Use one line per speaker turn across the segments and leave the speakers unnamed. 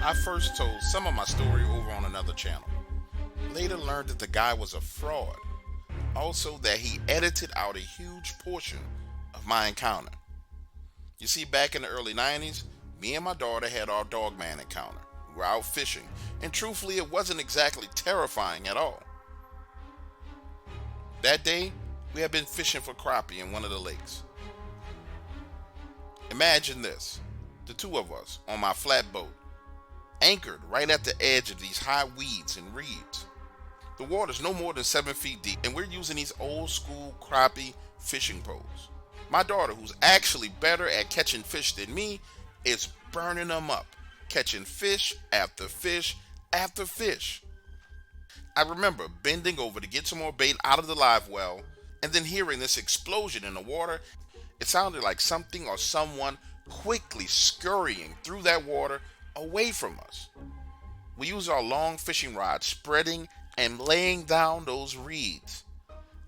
I first told some of my story over on another channel. Later learned that the guy was a fraud. Also, that he edited out a huge portion of my encounter. You see, back in the early 90s, me and my daughter had our Dogman encounter. We were out fishing, and truthfully, it wasn't exactly terrifying at all. That day, we had been fishing for crappie in one of the lakes. Imagine this, the two of us on my flatboat, anchored right at the edge of these high weeds and reeds. The water's no more than 7 feet deep, and we're using these old school crappie fishing poles. My daughter, who's actually better at catching fish than me, is burning them up, catching fish after fish after fish. I remember bending over to get some more bait out of the live well, and then hearing this explosion in the water. It sounded like something or someone quickly scurrying through that water away from us. We use our long fishing rod spreading and laying down those reeds.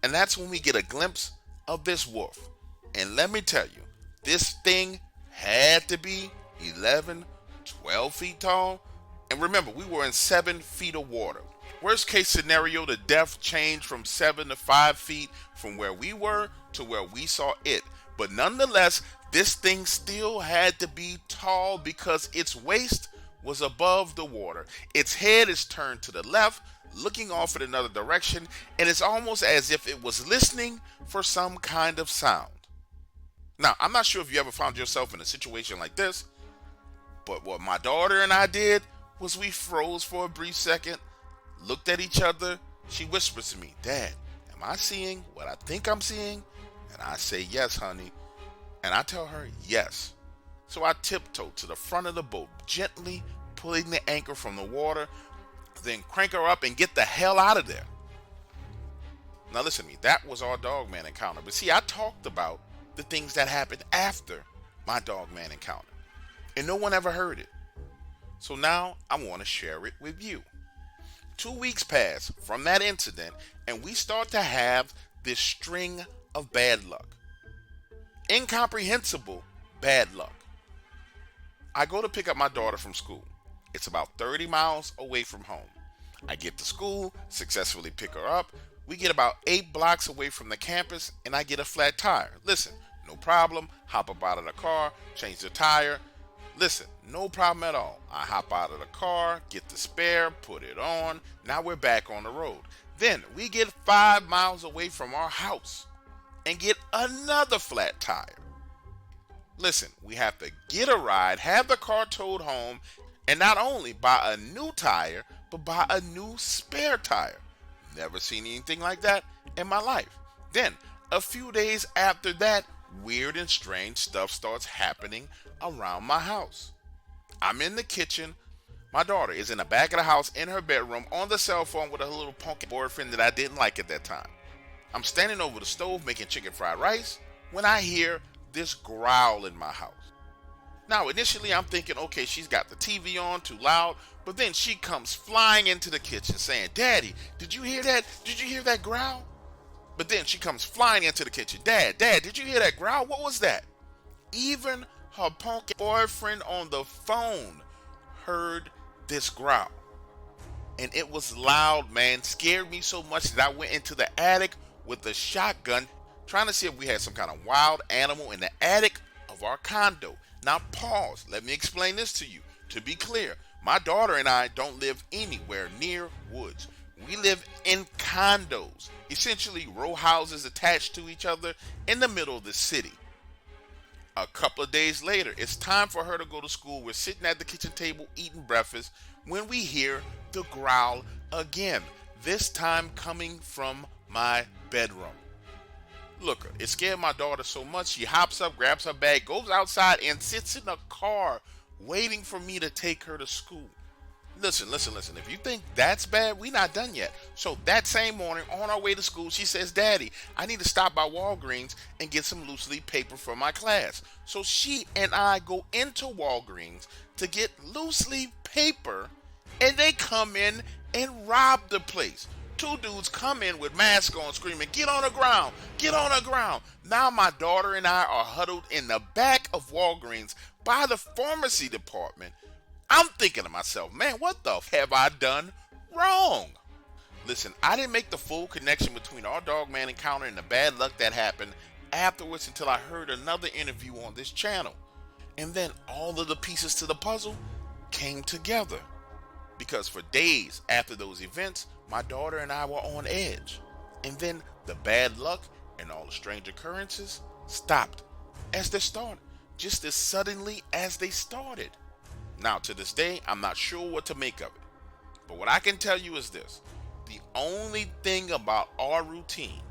And that's when we get a glimpse of this wolf. And let me tell you, this thing had to be 11, 12 feet tall. And remember, we were in 7 feet of water. Worst case scenario, the depth changed from 7 to 5 feet from where we were to where we saw it. But nonetheless, this thing still had to be tall because its waist was above the water. Its head is turned to the left, looking off in another direction, and it's almost as if it was listening for some kind of sound. Now, I'm not sure if you ever found yourself in a situation like this, but what my daughter and I did was we froze for a brief second, looked at each other. She whispers to me, "Dad, am I seeing what I think I'm seeing?" And I say, "Yes, honey." And I tell her, "Yes." So I tiptoe to the front of the boat, gently pulling the anchor from the water, then crank her up and get the hell out of there. Now listen to me, that was our Dogman encounter. But see, I talked about the things that happened after my Dogman encounter, and no one ever heard it. So now I want to share it with you. 2 weeks pass from that incident, and we start to have this string of bad luck. Incomprehensible bad luck. I go to pick up my daughter from school. It's about 30 miles away from home. I get to school, successfully pick her up. We get about 8 blocks away from the campus, and I get a flat tire. Listen, no problem. Hop up out of the car, change the tire. Listen, no problem at all. I hop out of the car, get the spare, put it on. Now we're back on the road. Then we get 5 miles away from our house and get another flat tire. Listen, we have to get a ride, have the car towed home, and not only buy a new tire, but buy a new spare tire. Never seen anything like that in my life. Then, a few days after that, weird and strange stuff starts happening around my house. I'm in the kitchen. My daughter is in the back of the house in her bedroom on the cell phone with a little punk boyfriend that I didn't like at that time. I'm standing over the stove making chicken fried rice when I hear this growl in my house. Now, initially I'm thinking, okay, she's got the TV on too loud, but then she comes flying into the kitchen saying, "Daddy, did you hear that? Did you hear that growl?" But then she comes flying into the kitchen, Dad, did you hear that growl? What was that?" Even her punk boyfriend on the phone heard this growl. And it was loud, man. Scared me so much that I went into the attic with a shotgun, trying to see if we had some kind of wild animal in the attic of our condo. Now pause, let me explain this to you. To be clear, my daughter and I don't live anywhere near woods. We live in condos, essentially row houses attached to each other in the middle of the city. A couple of days later, it's time for her to go to school. We're sitting at the kitchen table eating breakfast when we hear the growl again, this time coming from my bedroom. Look, it scared my daughter so much, she hops up, grabs her bag, goes outside, and sits in the car waiting for me to take her to school. Listen. If you think that's bad, we're not done yet. So that same morning, on our way to school, she says, "Daddy, I need to stop by Walgreens and get some loose leaf paper for my class." So she and I go into Walgreens to get loose leaf paper, and they come in and rob the place. 2 dudes come in with masks on screaming, "Get on the ground! Get on the ground!" Now my daughter and I are huddled in the back of Walgreens by the pharmacy department. I'm thinking to myself, man, what the have I done wrong? Listen, I didn't make the full connection between our Dogman encounter and the bad luck that happened afterwards until I heard another interview on this channel. And then all of the pieces to the puzzle came together. Because for days after those events, my daughter and I were on edge. And then the bad luck and all the strange occurrences stopped as they started, just as suddenly as they started. Now, to this day, I'm not sure what to make of it. But what I can tell you is this. The only thing about our routine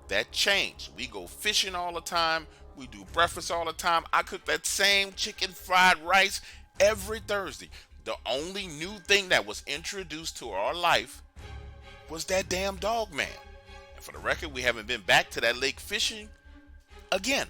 that changed, we go fishing all the time, we do breakfast all the time, I cook that same chicken fried rice every Thursday. The only new thing that was introduced to our life was that damn dog man. And for the record, we haven't been back to that lake fishing again.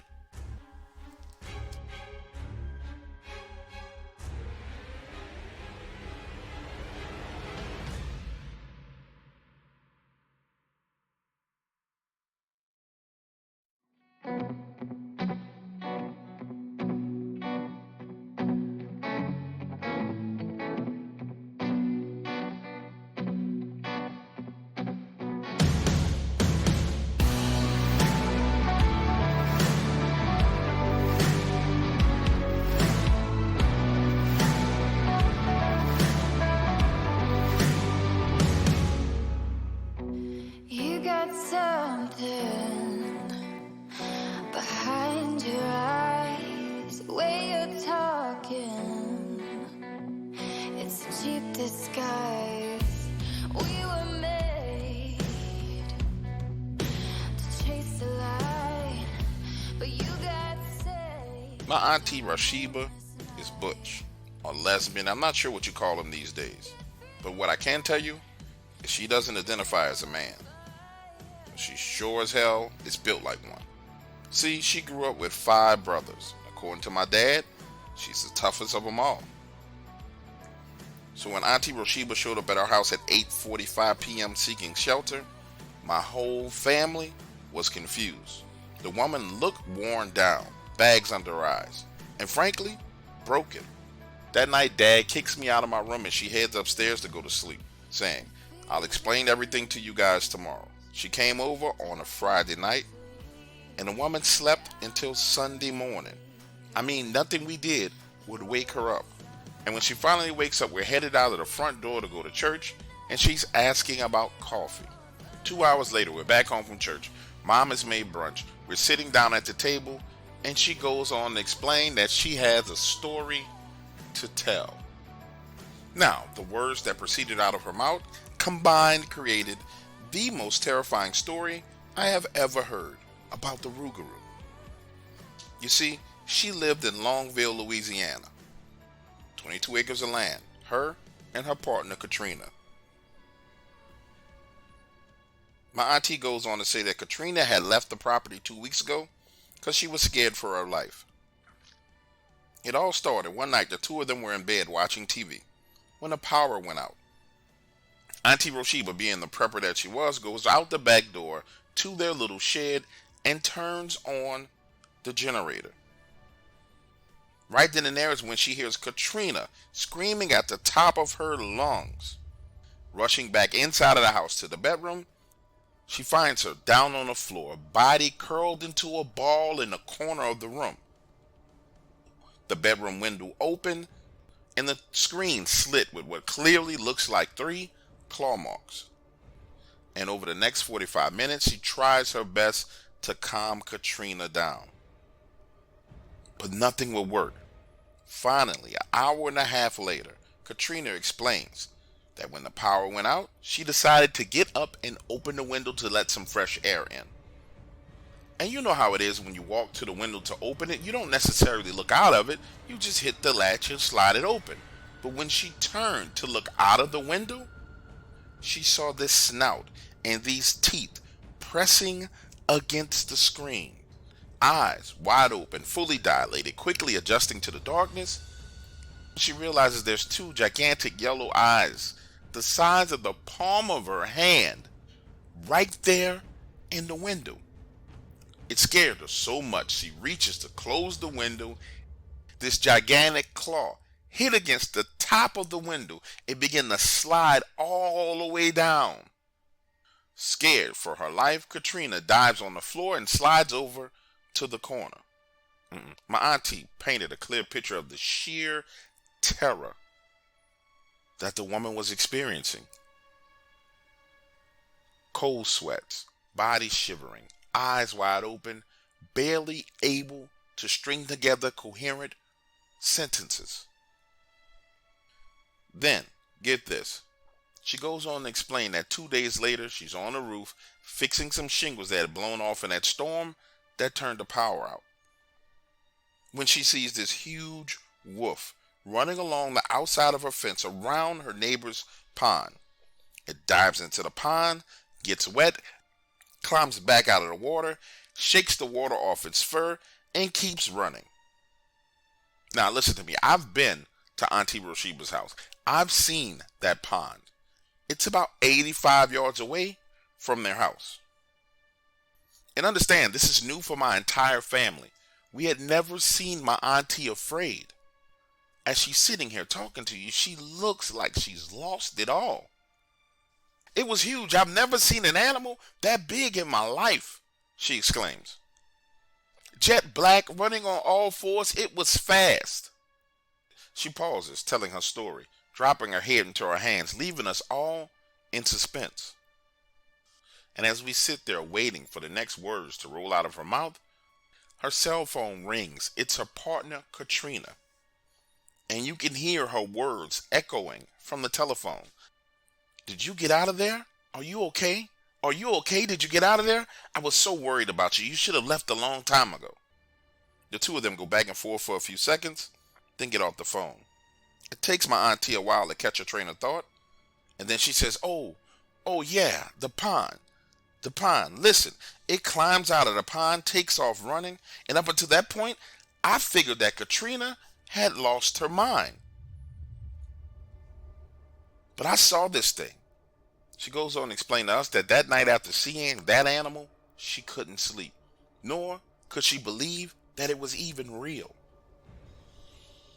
You got something behind your eyes, the way you're talking, it's a cheap disguise. We were made to chase the light, but you got saved.
My auntie Rashiba is butch or lesbian. I'm not sure what you call them these days. But what I can tell you is she doesn't identify as a man. She sure as hell is built like one. See, she grew up with 5 brothers. According to my dad, she's the toughest of them all. So when Auntie Rashiba showed up at our house at 8:45 p.m. seeking shelter, my whole family was confused. The woman looked worn down, bags under her eyes, and frankly, broken. That night, Dad kicks me out of my room and she heads upstairs to go to sleep, saying, "I'll explain everything to you guys tomorrow." She came over on a Friday night, and the woman slept until Sunday morning. I mean, nothing we did would wake her up. And when she finally wakes up, we're headed out of the front door to go to church, and she's asking about coffee. 2 hours later, we're back home from church. Mom has made brunch. We're sitting down at the table, and she goes on to explain that she has a story to tell. Now, the words that proceeded out of her mouth combined created the most terrifying story I have ever heard about the rougarou. You see, she lived in Longville, Louisiana. 22 acres of land, her and her partner Katrina. My auntie goes on to say that Katrina had left the property 2 weeks ago because she was scared for her life. It all started one night. The two of them were in bed watching TV when the power went out. Auntie Rashiba, being the prepper that she was, goes out the back door to their little shed and turns on the generator. Right then and there is when she hears Katrina screaming at the top of her lungs. Rushing back inside of the house to the bedroom, she finds her down on the floor, body curled into a ball in the corner of the room. The bedroom window open and the screen slit with what clearly looks like 3 claw marks. And over the next 45 minutes, she tries her best to calm Katrina down. But nothing will work. Finally, an hour and a half later, Katrina explains that when the power went out, she decided to get up and open the window to let some fresh air in. And you know how it is when you walk to the window to open it, you don't necessarily look out of it, you just hit the latch and slide it open. But when she turned to look out of the window, she saw this snout and these teeth pressing against the screen. Eyes wide open, fully dilated, quickly adjusting to the darkness. She realizes there's 2 gigantic yellow eyes, the size of the palm of her hand, right there in the window. It scared her so much she reaches to close the window. This gigantic claw hit against the top of the window. It began to slide all the way down. Scared for her life, Katrina dives on the floor and slides over to the corner. My auntie painted a clear picture of the sheer terror that the woman was experiencing. Cold sweats, body shivering, eyes wide open, barely able to string together coherent sentences. Then, get this, she goes on to explain that 2 days later, she's on the roof fixing some shingles that had blown off in that storm that turned the power out, when she sees this huge wolf running along the outside of her fence around her neighbor's pond. It dives into the pond, gets wet, climbs back out of the water, shakes the water off its fur, and keeps running. Now listen to me, I've been to Auntie Roshiba's house. I've seen that pond. It's about 85 yards away from their house. And understand, this is new for my entire family. We had never seen my auntie afraid. As she's sitting here talking to you, she looks like she's lost it all. It was huge. I've never seen an animal that big in my life, she exclaims. Jet black, running on all fours, it was fast. She pauses, telling her story, dropping her head into her hands, leaving us all in suspense. And as we sit there waiting for the next words to roll out of her mouth, her cell phone rings. It's her partner, Katrina. And you can hear her words echoing from the telephone. Did you get out of there? Are you okay? Are you okay? Did you get out of there? I was so worried about you. You should have left a long time ago. The two of them go back and forth for a few seconds, then get off the phone. It takes my auntie a while to catch her train of thought. And then she says, oh yeah, the pond. The pond. Listen, it climbs out of the pond, takes off running, and up until that point, I figured that Katrina had lost her mind. But I saw this thing. She goes on to explain to us that night after seeing that animal, she couldn't sleep, nor could she believe that it was even real.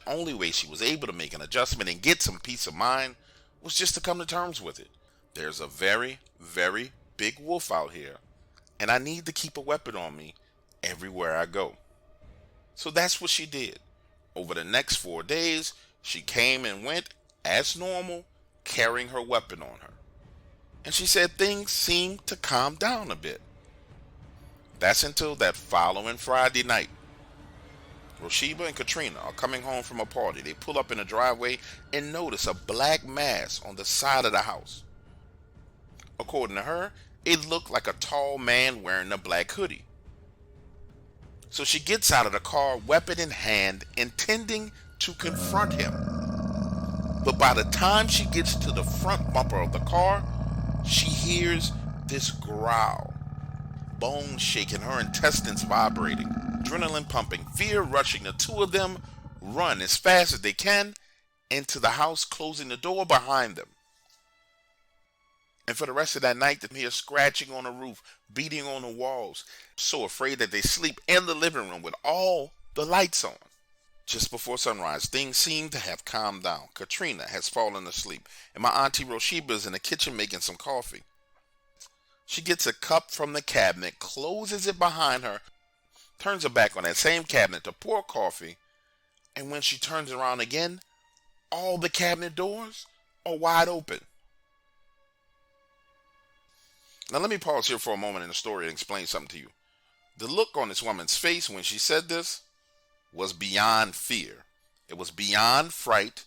The only way she was able to make an adjustment and get some peace of mind was just to come to terms with it. There's a very, very big wolf out here, and I need to keep a weapon on me everywhere I go. So that's what she did. Over the next 4 days, she came and went as normal, carrying her weapon on her. And she said things seemed to calm down a bit. That's until that following Friday night. Roshiba and Katrina are coming home from a party. They pull up in the driveway and notice a black mass on the side of the house. According to her, it looked like a tall man wearing a black hoodie. So she gets out of the car, weapon in hand, intending to confront him. But by the time she gets to the front bumper of the car, she hears this growl. Bones shaking, her intestines vibrating, adrenaline pumping, fear rushing. The two of them run as fast as they can into the house, closing the door behind them. And for the rest of that night, they hear scratching on the roof, beating on the walls, so afraid that they sleep in the living room with all the lights on. Just before sunrise, things seem to have calmed down. Katrina has fallen asleep, and my auntie Roshiba is in the kitchen making some coffee. She gets a cup from the cabinet, closes it behind her, turns her back on that same cabinet to pour coffee, and when she turns around again, all the cabinet doors are wide open. Now let me pause here for a moment in the story and explain something to you. The look on this woman's face when she said this was beyond fear. It was beyond fright.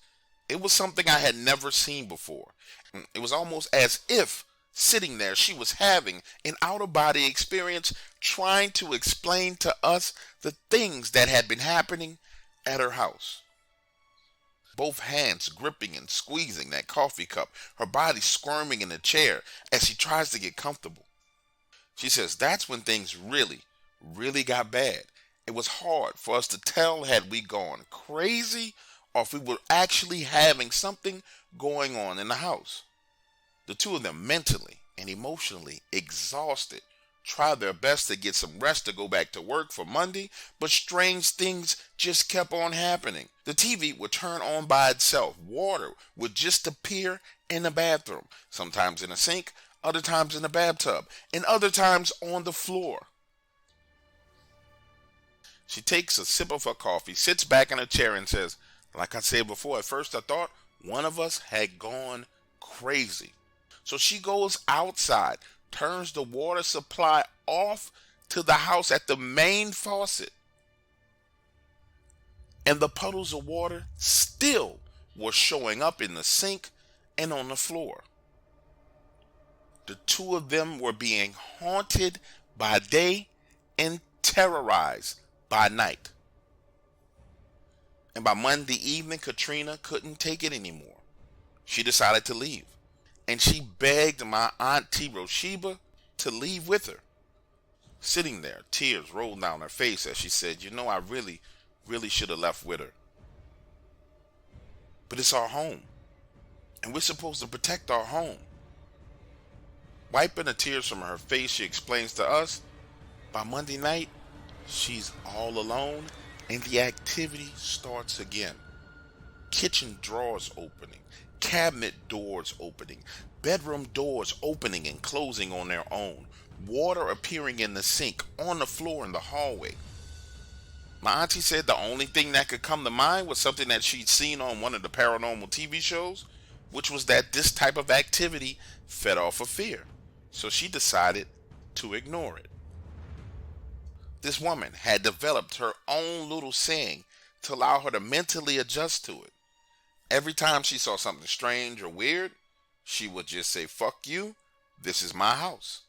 It was something I had never seen before. It was almost as if sitting there she was having an out-of-body experience, trying to explain to us the things that had been happening at her house. Both hands gripping and squeezing that coffee cup, her body squirming in the chair as she tries to get comfortable. She says that's when things really got bad. It was hard for us to tell had we gone crazy or if we were actually having something going on in the house. The two of them mentally and emotionally exhausted try their best to get some rest to go back to work for Monday, but strange things just kept on happening. The TV would turn on by itself. Water would just appear in the bathroom, sometimes in a sink, other times in the bathtub, and other times on the floor. She takes a sip of her coffee, sits back in a chair, and says, like I said before, at first I thought one of us had gone crazy. So she goes outside, turns the water supply off to the house at the main faucet. And the puddles of water still were showing up in the sink and on the floor. The two of them were being haunted by day and terrorized by night. And by Monday evening, Katrina couldn't take it anymore. She decided to leave. And she begged my Auntie Roshiba to leave with her. Sitting there, tears rolled down her face as she said, I really should have left with her. But it's our home. And we're supposed to protect our home. Wiping the tears from her face, she explains to us, by Monday night, she's all alone and the activity starts again. Kitchen drawers opening, cabinet doors opening, bedroom doors opening and closing on their own, water appearing in the sink, on the floor in the hallway. My auntie said the only thing that could come to mind was something that she'd seen on one of the paranormal TV shows, which was that this type of activity fed off of fear. So she decided to ignore it. This woman had developed her own little saying to allow her to mentally adjust to it. Every time she saw something strange or weird, she would just say, "Fuck you, this is my house."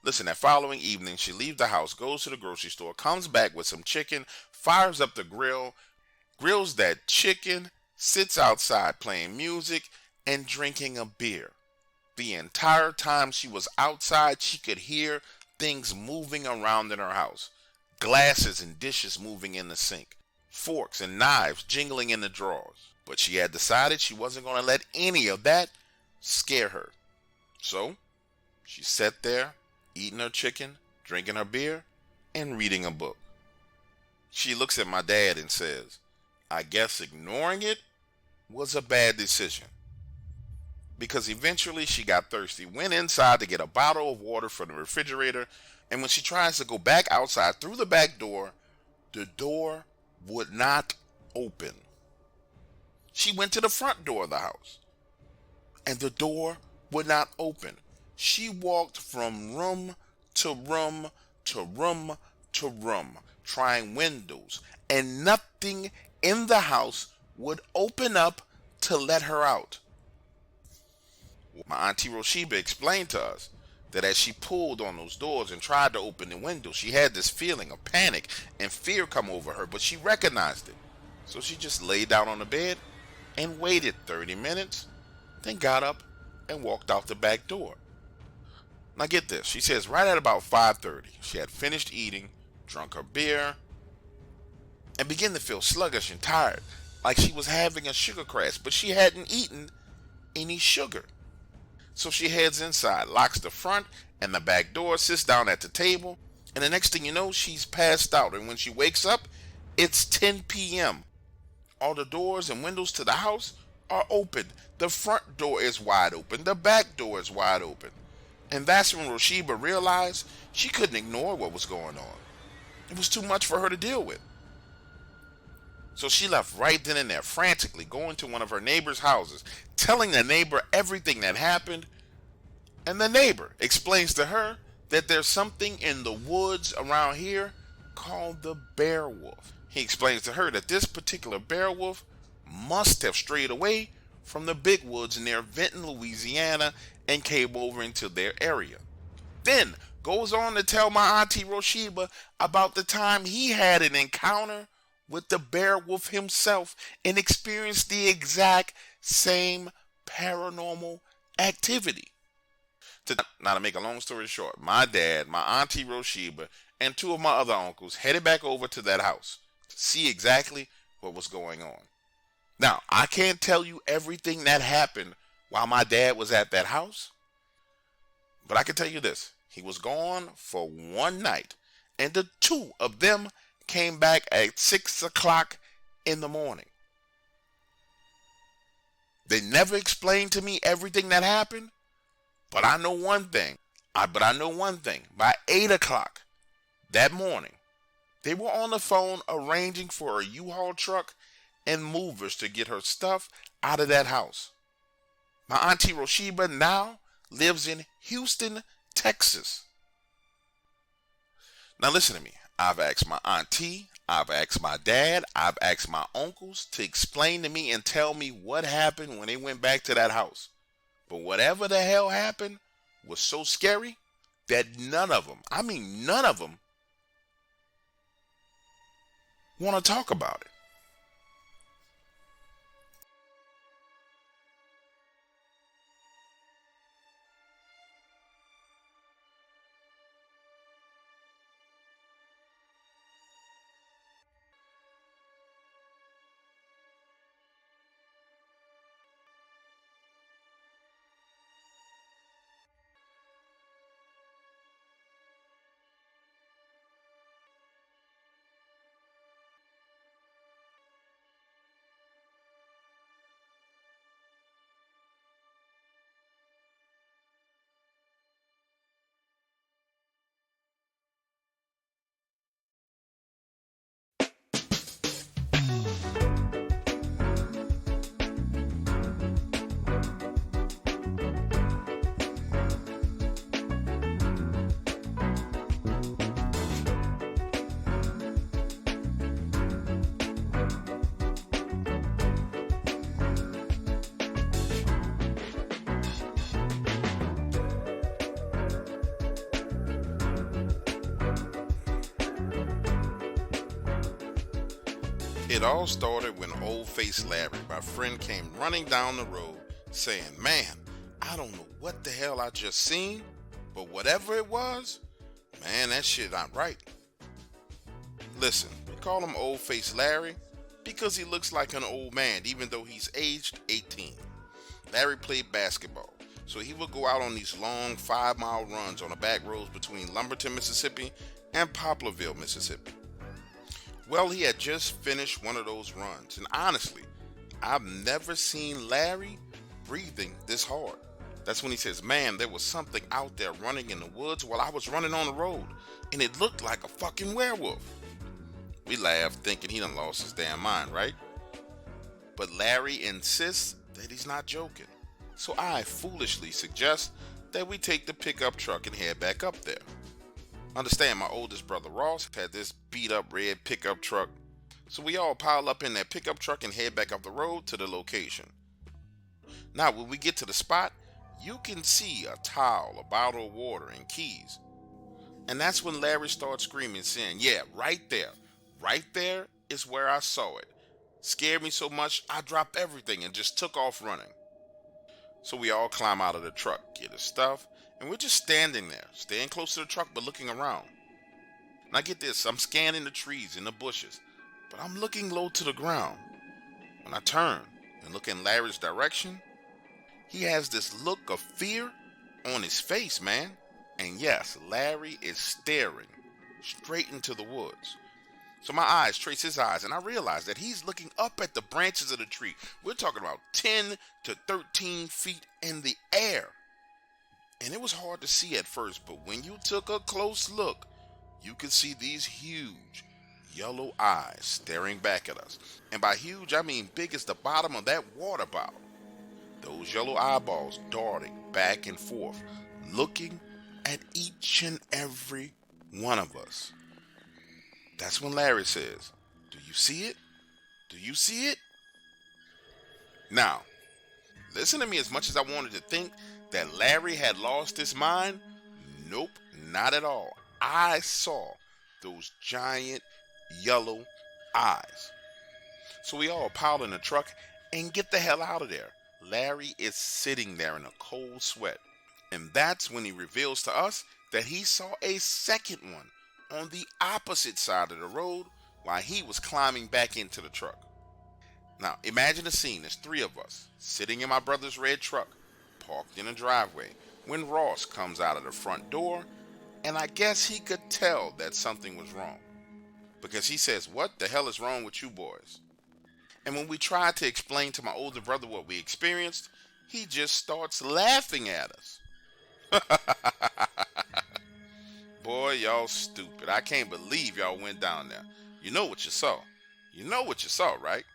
Listen, that following evening, she leaves the house, goes to the grocery store, comes back with some chicken, fires up the grill, grills that chicken, sits outside playing music and drinking a beer. The entire time she was outside, she could hear things moving around in her house. Glasses and dishes moving in the sink. Forks and knives jingling in the drawers. But she had decided she wasn't going to let any of that scare her. So, she sat there, eating her chicken, drinking her beer, and reading a book. She looks at my dad and says, "I guess ignoring it was a bad decision." Because eventually she got thirsty, went inside to get a bottle of water from the refrigerator, and when she tries to go back outside through the back door, the door would not open. She went to the front door of the house, and the door would not open. She walked from room to room to room to room, trying windows, and nothing in the house would open up to let her out. My Auntie Roshiba explained to us that as she pulled on those doors and tried to open the window, she had this feeling of panic and fear come over her, but she recognized it. So she just lay down on the bed and waited 30 minutes, then got up and walked out the back door. Now get this, she says right at about 5:30, she had finished eating, drunk her beer, and began to feel sluggish and tired, like she was having a sugar crash, but she hadn't eaten any sugar. So she heads inside, locks the front and the back door, sits down at the table, and the next thing you know, she's passed out. And when she wakes up, it's 10 p.m. All the doors and windows to the house are open. The front door is wide open. The back door is wide open. And that's when Roshiba realized she couldn't ignore what was going on. It was too much for her to deal with. So she left right then and there, frantically going to one of her neighbor's houses, telling the neighbor everything that happened. And the neighbor explains to her that there's something in the woods around here called the bear wolf. He explains to her that this particular bear wolf must have strayed away from the big woods near Vinton, Louisiana, and came over into their area. Then goes on to tell my Auntie Roshiba about the time he had an encounter with the bear wolf himself and experienced the same paranormal activity. Now to make a long story short, my dad, my Auntie Roshiba, and two of my other uncles headed back over to that house to see exactly what was going on. Now, I can't tell you everything that happened while my dad was at that house, but I can tell you this. He was gone for one night, and the two of them came back at 6 o'clock in the morning. They never explained to me everything that happened, but I know one thing. By 8 o'clock that morning, they were on the phone arranging for a U-Haul truck and movers to get her stuff out of that house. My Auntie Roshiba now lives in Houston, Texas. Now listen to me. I've asked my auntie, I've asked my dad, I've asked my uncles to explain to me and tell me what happened when they went back to that house. But whatever the hell happened was so scary that none of them want to talk about it. It all started when old face Larry, my friend, came running down the road saying, "Man, I don't know what the hell I just seen, but whatever it was, man, that shit not right." Listen, we call him old face Larry because he looks like an old man even though he's aged 18. Larry played basketball, so he would go out on these long 5-mile runs on the back roads between Lumberton, Mississippi and Poplarville, Mississippi. Well, he had just finished one of those runs, and honestly, I've never seen Larry breathing this hard. That's when he says, "Man, there was something out there running in the woods while I was running on the road, and it looked like a fucking werewolf." We laughed, thinking he done lost his damn mind, right? But Larry insists that he's not joking, so I foolishly suggest that we take the pickup truck and head back up there. Understand, my oldest brother Ross had this beat up red pickup truck, so we all pile up in that pickup truck and head back up the road to the location. Now, when we get to the spot, you can see a towel, a bottle of water, and keys. And that's when Larry starts screaming, saying, "Yeah, right there is where I saw it. Scared me so much, I dropped everything and just took off running." So we all climb out of the truck, get his stuff, and we're just standing there, staying close to the truck but looking around. Now get this, I'm scanning the trees and the bushes, but I'm looking low to the ground. When I turn and look in Larry's direction, he has this look of fear on his face, man. And yes, Larry is staring straight into the woods. So my eyes trace his eyes, and I realize that he's looking up at the branches of the tree. We're talking about 10 to 13 feet in the air. And it was hard to see at first, but when you took a close look, you could see these huge yellow eyes staring back at us. And by huge, I mean big as the bottom of that water bottle. Those yellow eyeballs darting back and forth, looking at each and every one of us. That's when Larry says, "Do you see it? Do you see it?" Now, listen to me. As much as I wanted to think that Larry had lost his mind, nope, not at all. I saw those giant yellow eyes. So we all pile in the truck and get the hell out of there. Larry is sitting there in a cold sweat. And that's when he reveals to us that he saw a second one on the opposite side of the road while he was climbing back into the truck. Now, imagine the scene. There's 3 of us sitting in my brother's red truck, parked in a driveway, when Ross comes out of the front door And I guess he could tell that something was wrong, because he says, "What the hell is wrong with you boys?" And when we tried to explain to my older brother what we experienced, he just starts laughing at us. Boy, y'all stupid. I can't believe y'all went down there. You know what you saw. You know what you saw, right?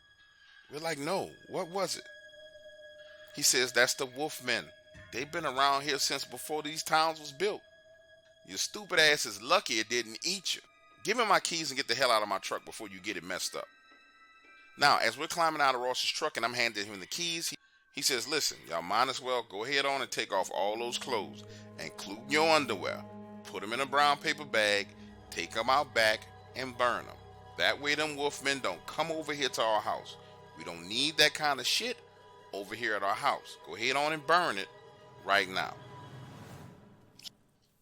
We're like, "No, what was it?" He says, "That's the Wolfmen. They've been around here since before these towns was built. Your stupid ass is lucky it didn't eat you. Give me my keys and get the hell out of my truck before you get it messed up." Now, as we're climbing out of Ross's truck and I'm handing him the keys, he says, "Listen, y'all might as well go ahead on and take off all those clothes, including your underwear. Put them in a brown paper bag, take them out back, and burn them. That way them wolfmen don't come over here to our house. We don't need that kind of shit over here at our house. Go ahead on and burn it right now."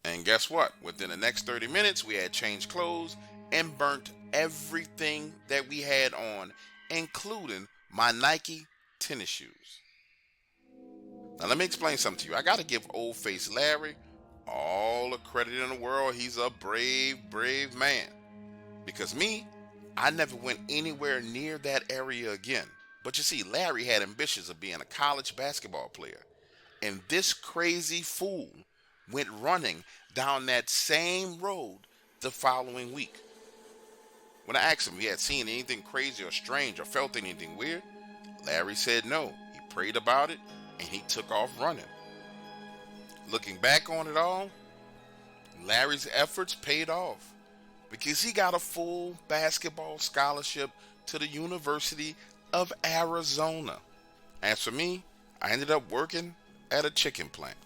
And guess what? Within the next 30 minutes, we had changed clothes and burnt everything that we had on, including my Nike tennis shoes. Now, let me explain something to you. I got to give old face Larry all the credit in the world. He's a brave, brave man. Because me, I never went anywhere near that area again. But you see, Larry had ambitions of being a college basketball player. And this crazy fool went running down that same road the following week. When I asked him if he had seen anything crazy or strange or felt anything weird, Larry said no. He prayed about it and he took off running. Looking back on it all, Larry's efforts paid off, because he got a full basketball scholarship to the University of Arizona. As for me, I ended up working at a chicken plant.